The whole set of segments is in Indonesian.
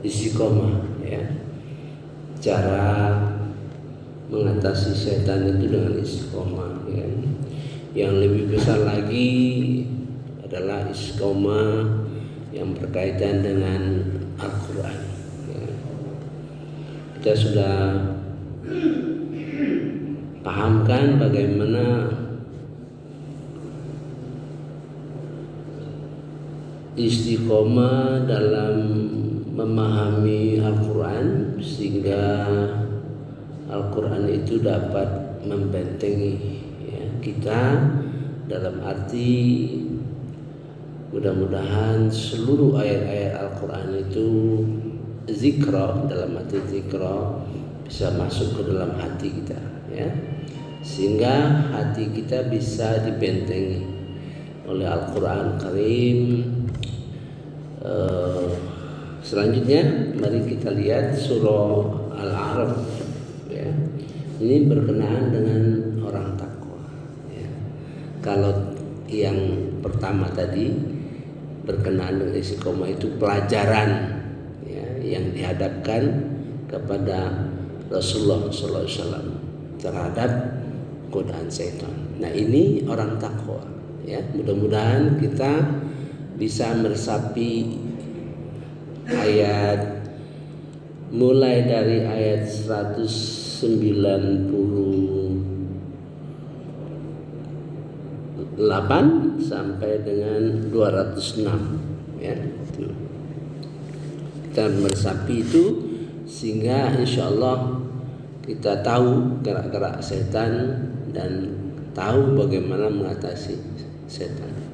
istiqomah, ya. Cara mengatasi setan itu dengan istiqomah, ya. Yang lebih besar lagi adalah istiqomah yang berkaitan dengan Al-Quran, ya. Kita sudah pahamkan bagaimana istiqomah dalam memahami Al-Quran sehingga Al-Quran itu dapat membentengi, ya, kita, dalam arti mudah-mudahan seluruh ayat-ayat Al-Quran itu zikra, dalam arti zikra, bisa masuk ke dalam hati kita, ya, sehingga hati kita bisa dibentengi oleh Al-Quran Karim. Selanjutnya mari kita lihat surah Al-A'raf, ya. Ini berkenaan dengan orang takwa, ya. Kalau yang pertama tadi berkenaan dengan istiqomah itu pelajaran, ya, yang dihadapkan kepada Rasulullah SAW terhadap godaan setan. Nah, ini orang takwa, ya. Mudah-mudahan kita bisa meresapi ayat mulai dari ayat 198 sampai dengan 206, ya. Kita meresapi itu sehingga insya Allah kita tahu gerak-gerak setan dan tahu bagaimana mengatasi setan.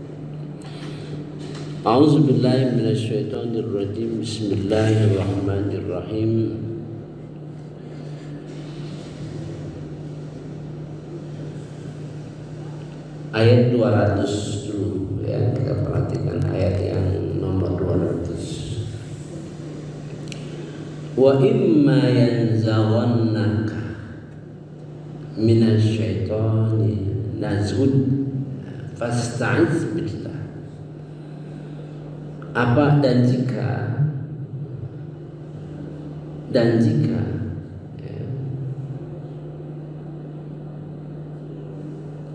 A'udzubillahi minasyaitonirrajim. Bismillahirrahmanirrahim. Ayat 200 dulu, ya, kita perhatikan ayat yang nomor 200. Wa imma yanzaghannaka minasyaitani nazghun fasta'iz billah. Apa dan jika ya,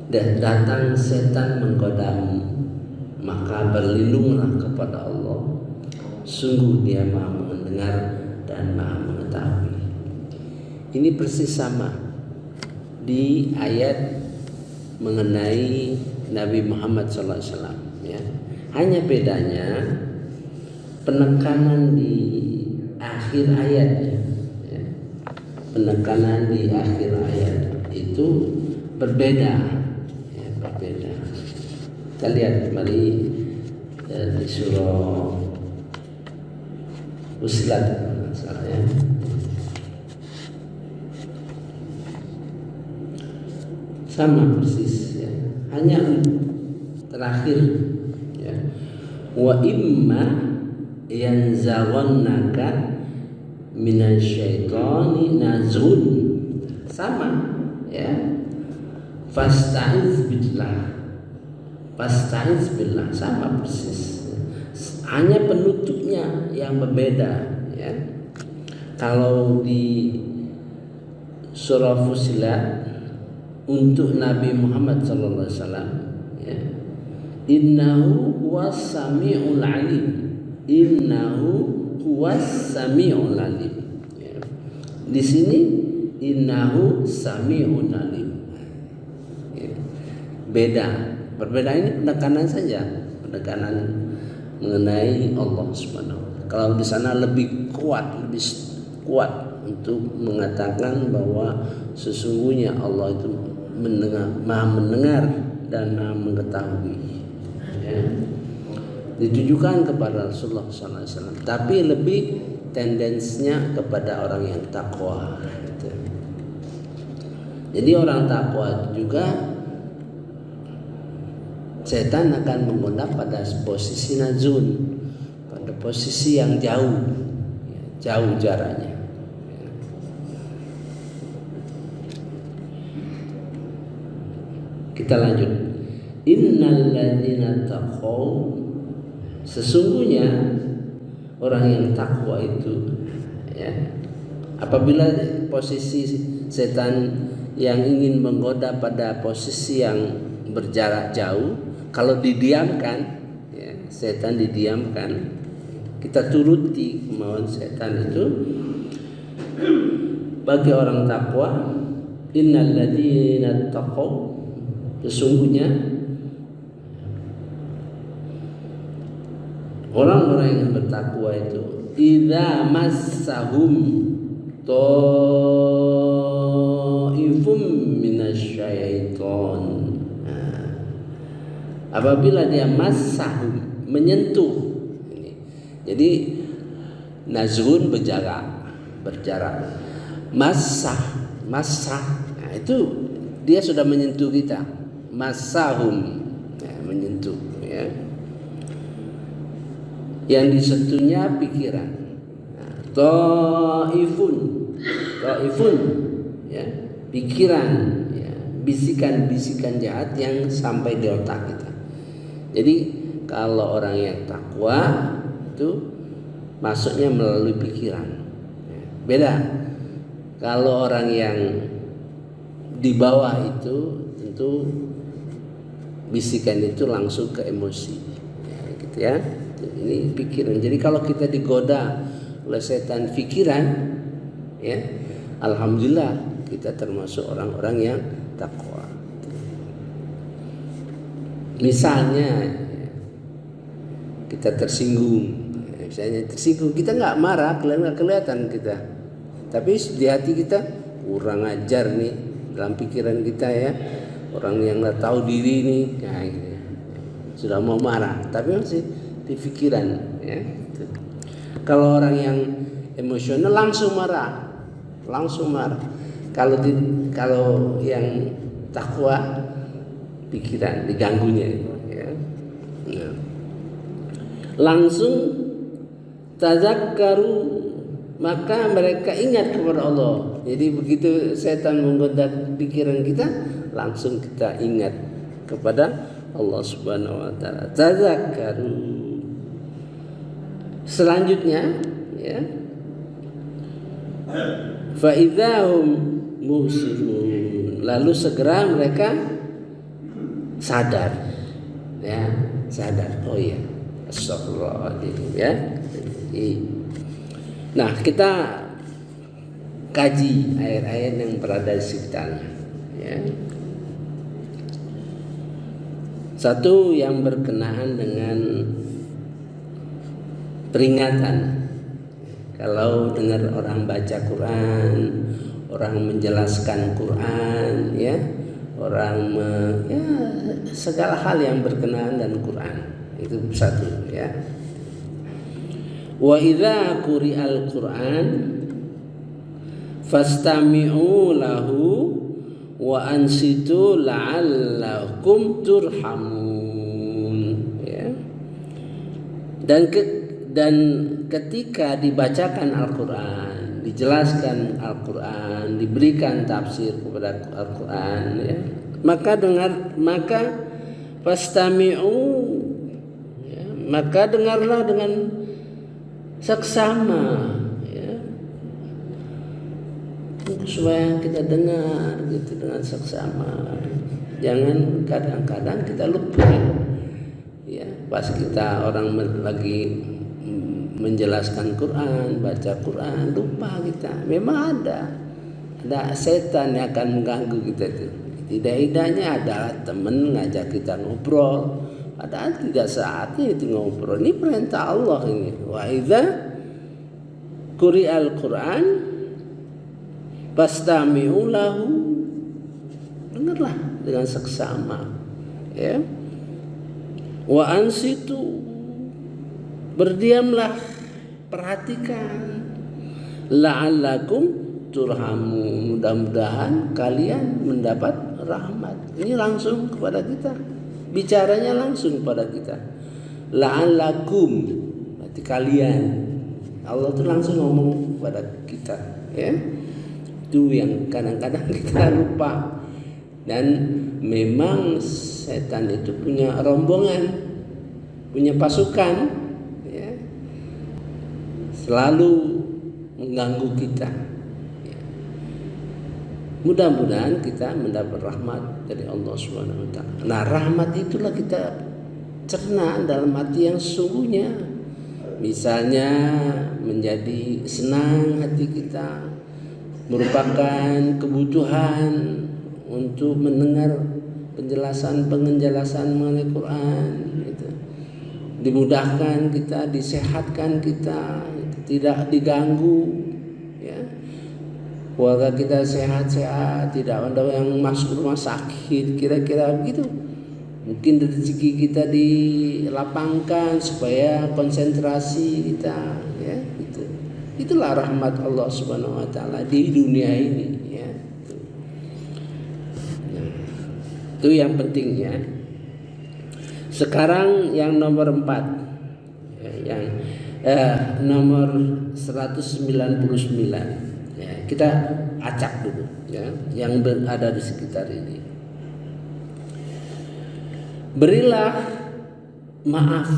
dan datang setan menggodamu, maka berlindunglah kepada Allah. Sungguh Dia Maha mendengar dan Maha mengetahui. Ini persis sama di ayat mengenai Nabi Muhammad SAW, ya. Hanya bedanya penekanan di akhir ayat, ya. Penekanan di akhir ayat itu berbeda, ya, berbeda. Kita lihat kembali di surah Fussilat, ya. Sama persis, ya. Hanya terakhir, ya. Wa imma yanzaghannaka minasyaitani nazghun, sama, ya. Fasta'iz billah, sama persis. Hanya penutupnya yang berbeda, ya. Kalau di surah Fussilat untuk Nabi Muhammad SAW, ya, innahu huwas sami'ul alim, ya. Di sini innahu sami'un alim, ya. Berbeda ini penekanan saja, penekanan mengenai Allah Subhanahu wa ta'ala. Kalau di sana lebih kuat untuk mengatakan bahwa sesungguhnya Allah itu Maha mendengar dan Maha mengetahui, ya. Ditujukan kepada Rasulullah SAW, tapi lebih tendensinya kepada orang yang takwa, gitu. Jadi orang takwa juga setan akan menggoda pada posisi nazun, pada posisi yang jauh jaraknya. Kita lanjut. Innal ladzina taqaw, sesungguhnya orang yang takwa itu, ya, apabila posisi setan yang ingin menggoda pada posisi yang berjarak jauh, kalau didiamkan, ya, setan didiamkan, kita turuti kemauan setan itu. Bagi orang takwa, innal ladzina taqaw, sesungguhnya orang-orang yang bertakwa itu, idza massahum ta'ifum minasyaiton, apabila dia massahum, menyentuh. Jadi nazrun berjarak. Massah, nah itu dia sudah menyentuh kita. Massahum, ya, menyentuh, ya. Yang disentuhnya pikiran. Nah, ta'ifun, ya, pikiran, ya, bisikan-bisikan jahat yang sampai di otak kita. Jadi kalau orang yang takwa itu masuknya melalui pikiran. Beda kalau orang yang di bawah itu tentu bisikan itu langsung ke emosi, ya, gitu ya. Ini pikiran. Jadi kalau kita digoda oleh setan pikiran, ya, alhamdulillah kita termasuk orang-orang yang takwa. Misalnya kita tersinggung, kita nggak marah, nggak kelihatan kita. Tapi di hati kita kurang ajar nih, dalam pikiran kita, ya, orang yang nggak tahu diri nih, nah, gitu. Sudah mau marah, tapi masih di pikiran, ya. Kalau orang yang emosional langsung marah. Kalau yang takwa pikiran diganggunya, ya. Nah. Langsung tazakkaru, maka mereka ingat kepada Allah. Jadi begitu setan menggoda pikiran kita, langsung kita ingat kepada Allah Subhanahu wa taala. Tazakkaru. Selanjutnya, ya, fa idzahum mubsirun, lalu segera mereka sadar, ya, sadar. Oh iya, astagfirullahaladzim, ya. Nah, kita kaji ayat-ayat yang berada di sekitarnya, ya. Satu yang berkenaan dengan peringatan. Kalau dengar orang baca Quran, orang menjelaskan Quran, ya, ya, segala hal yang berkenaan dengan Quran, itu satu, ya. Wa idza quri'al Qur'an fastami'u lahu wa ansitu la'allakum turhamun, ya. Dan ketika dibacakan Al-Qur'an, dijelaskan Al-Qur'an, diberikan tafsir kepada Al-Qur'an, ya, maka fastami'u, ya, maka dengarlah dengan seksama, ya, supaya kita dengar gitu dengan seksama. Jangan kadang-kadang kita lupa, ya, pas kita orang lagi menjelaskan Quran, baca Quran, lupa kita. Memang ada setan yang akan mengganggu kita itu. Tidak-tidaknya adalah teman ngajak kita ngobrol, padahal tidak saatnya itu ngobrol. Ini perintah Allah ini. Wa idza quri'al Qur'an fastami'u lahu, dengarlah dengan seksama, ya. Wa ansitu, berdiamlah, perhatikan. La'allakum turhamun, mudah-mudahan kalian mendapat rahmat. Ini langsung kepada kita, bicaranya langsung kepada kita. La'allakum, berarti kalian. Allah itu langsung ngomong kepada kita, ya. Itu yang kadang-kadang kita lupa. Dan memang setan itu punya rombongan, punya pasukan, ya. selalu mengganggu kita. Mudah-mudahan kita mendapat rahmat dari Allah Subhanahu wa taala. Nah, rahmat itulah kita cerna dalam hati yang sesungguhnya. Misalnya menjadi senang hati kita, merupakan kebutuhan untuk mendengar penjelasan mengenai Quran gitu. Dimudahkan kita, disehatkan kita, tidak diganggu ya. Keluarga kita sehat-sehat, tidak ada yang masuk rumah sakit, kira-kira begitu. Mungkin rezeki kita dilapangkan supaya konsentrasi kita ya gitu. Itulah rahmat Allah Subhanahu wa taala di dunia ini ya. Itu yang pentingnya. Sekarang yang nomor 4 ya, yang nomor 199 ya, kita acak dulu ya, yang berada di sekitar ini. Berilah maaf,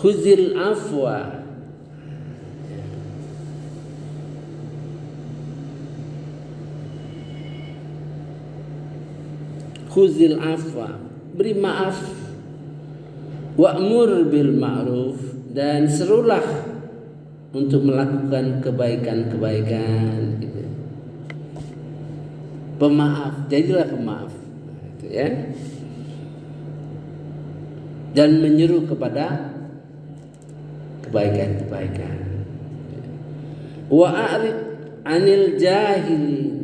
khuzil afwa, khuzil afwa, beri maaf, wa'mur bil ma'ruf, dan serulah untuk melakukan kebaikan-kebaikan gitu. Pemaaf, jadilah pemaaf gitu ya. Dan menyeru kepada kebaikan-kebaikan. Wa a'rid 'anil jahilin,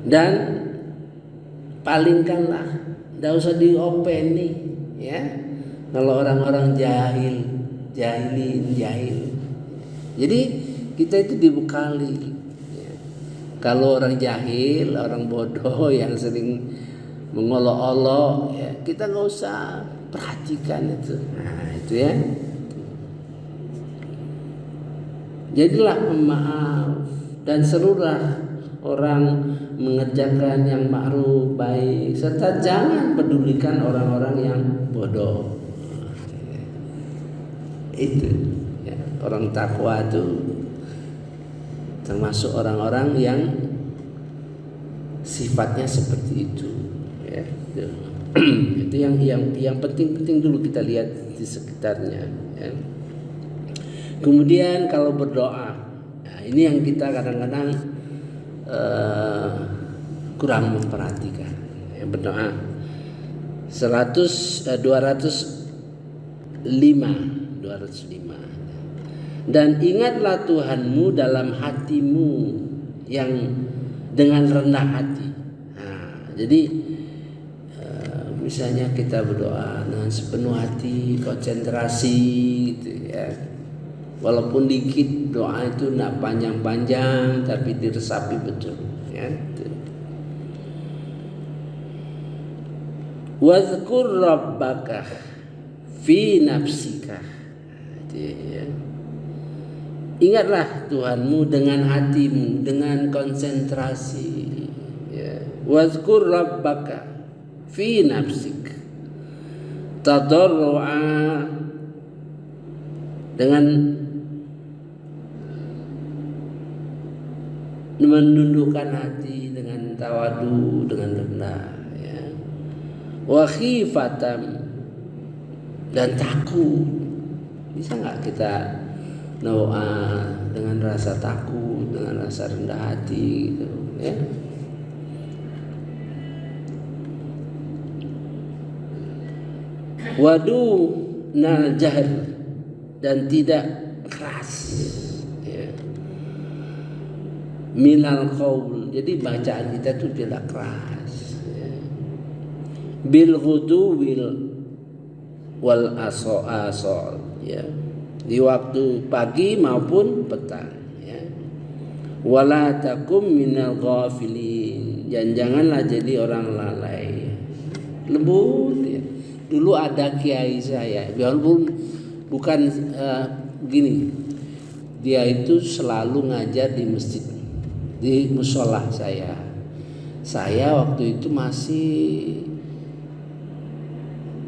dan palingkanlah, tidak usah diopeni ya. Kalau orang-orang jahil. Jadi kita itu dibekali ya. Kalau orang jahil, orang bodoh yang sering mengolok-olok ya, kita nggak usah perhatikan itu. Nah itu ya. Jadilah pemaaf dan serulah orang mengerjakan yang ma'ruf, baik, serta jangan pedulikan orang-orang yang bodoh. Itu ya, orang takwa itu termasuk orang-orang yang sifatnya seperti itu ya. Itu yang penting dulu kita lihat di sekitarnya ya. Kemudian kalau berdoa, nah ini yang kita kadang-kadang kurang memperhatikan ya, berdoa 205 dan ingatlah Tuhanmu dalam hatimu yang dengan rendah hati. Nah, jadi misalnya kita berdoa dengan sepenuh hati, konsentrasi gitu ya. Walaupun dikit doa itu tidak panjang-panjang tapi diresapi betul ya. Wazkur rabbaka fi nafsika. Ya. Ingatlah Tuhanmu dengan hatimu, dengan konsentrasi ya. Wazkur rabbaka fi nafsik tadarru'a, dengan menundukkan hati, dengan tawadu, dengan rendah ya. Wa khifatan, dan takut. Bisa nggak kita doa dengan rasa takut, dengan rasa rendah hati gitu ya. Wadu nal jahr, dan tidak keras ya. Minal qaul, jadi bacaan kita itu tidak keras ya. Bil ghuduwil wal asal ya, di waktu pagi maupun petang ya. Wala takum minal ghafilin, dan janganlah jadi orang lalai. Lembut ya. Dulu ada kiai saya, walaupun bukan gini, dia itu selalu ngajar di masjid, di musola saya waktu itu masih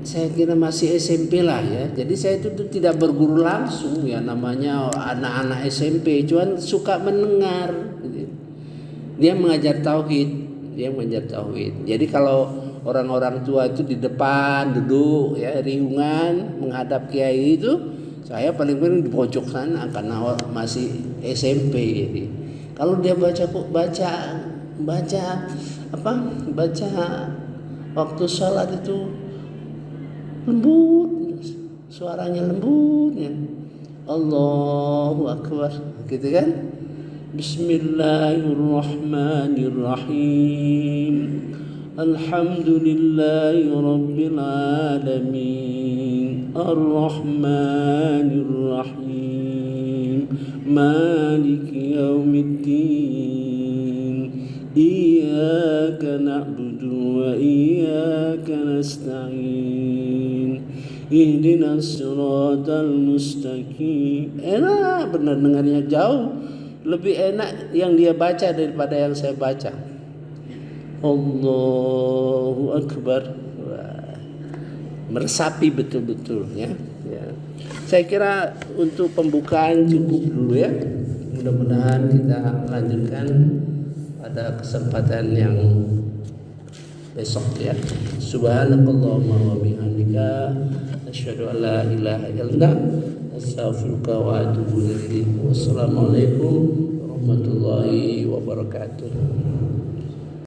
saya kira masih SMP lah ya. Jadi saya itu tidak berguru langsung ya, namanya anak-anak SMP, cuman suka mendengar. Gitu. Dia mengajar tauhid. Jadi kalau orang-orang tua itu di depan duduk ya riungan menghadap kiai itu, saya paling di pojok sana karena masih SMP. Jadi kalau dia baca waktu sholat itu lembut, suaranya lembut ya. Allahu Akbar, gitu kan? Bismillahirrahmanirrahim. Alhamdulillahi rabbil alamin. Ar-Rahmanir-Rahim. Maliki yaumiddin. Iyyaka na'budu wa iyyaka nasta'in. Ihdinas siratal mustaqim. Enak benar dengarnya, jauh lebih enak yang dia baca daripada yang saya baca. Allahu Akbar. Wah, meresapi betul-betul ya. Saya kira untuk pembukaan cukup dulu ya. Mudah-mudahan kita lanjutkan pada kesempatan yang besok ya. Subhanakallahumma wa bihamdika asyhadu an la ilaha illa anta astaghfiruka wa atubu ilaik. Wassalamualaikum warahmatullahi wabarakatuh.